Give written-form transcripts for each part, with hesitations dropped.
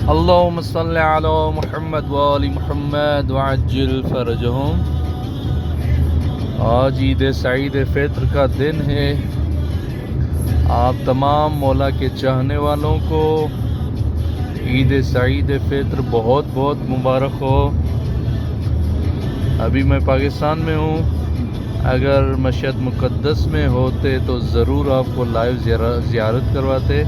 अल्लाहुम्मा सल्लि अला मुहम्मद व आलि मुहम्मद वअज्जिल फरजहुम। आज ईद सईद फ़ित्र का दिन है। आप तमाम मौला के चाहने वालों को ईद सईद फ़ित्र बहुत बहुत मुबारक हो। अभी मैं पाकिस्तान में हूँ। अगर मशहद मुक़द्दस में होते तो ज़रूर आपको लाइव ज़ियारत करवाते।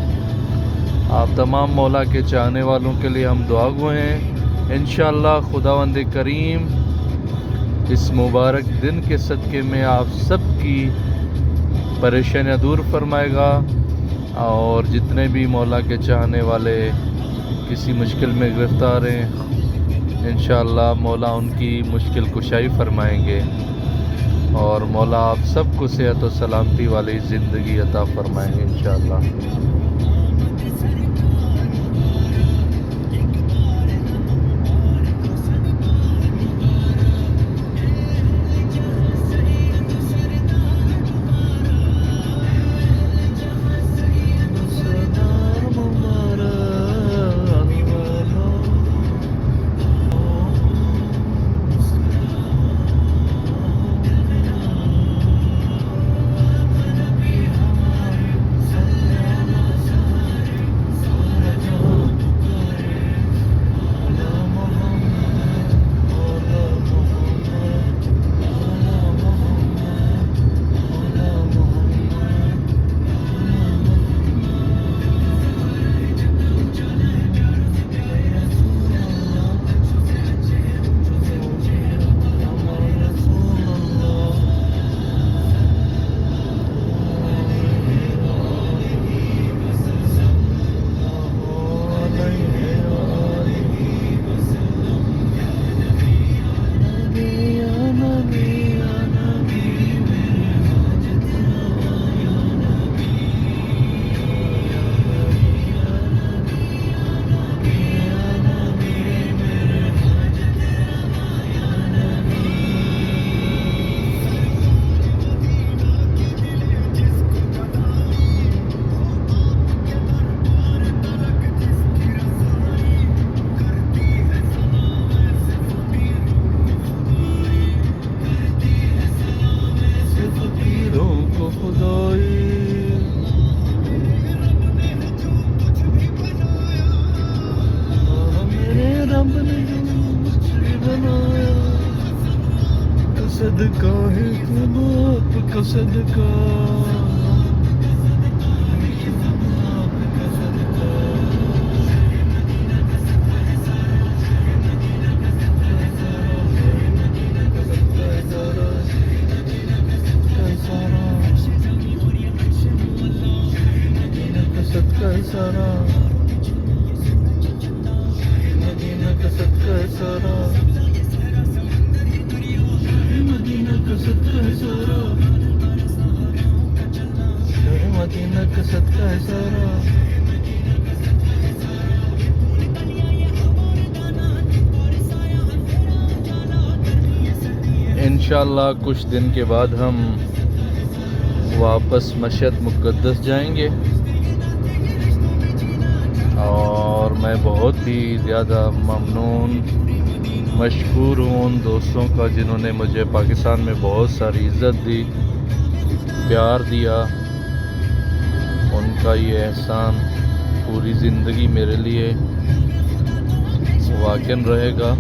आप तमाम मौला के चाहने वालों के लिए हम दुआगो हैं। इंशाअल्लाह खुदावंद करीम इस मुबारक दिन के सदक़े में आप सब की परेशानियाँ दूर फरमाएगा और जितने भी मौला के चाहने वाले किसी मुश्किल में गिरफ़्तार हैं, इंशाअल्लाह मौला उनकी मुश्किल कुशाई फरमाएंगे और मौला आप सबको सेहत और सलामती वाली ज़िंदगी अता फरमाएंगे इंशाअल्लाह। सदका है बाप का सदका, सदका सारा मदीना का सदका सारा, मदीना का सदका सारा, मदीना का सदका सारा। इंशाअल्लाह कुछ दिन के बाद हम वापस मशहद मुक़द्दस जाएंगे और मैं बहुत ही ज़्यादा ममनून मशकूर हूँ उन दोस्तों का जिन्होंने मुझे पाकिस्तान में बहुत सारी इज़्ज़त दी, प्यार दिया। उनका ये एहसान पूरी ज़िंदगी मेरे लिए वाक़िन रहेगा।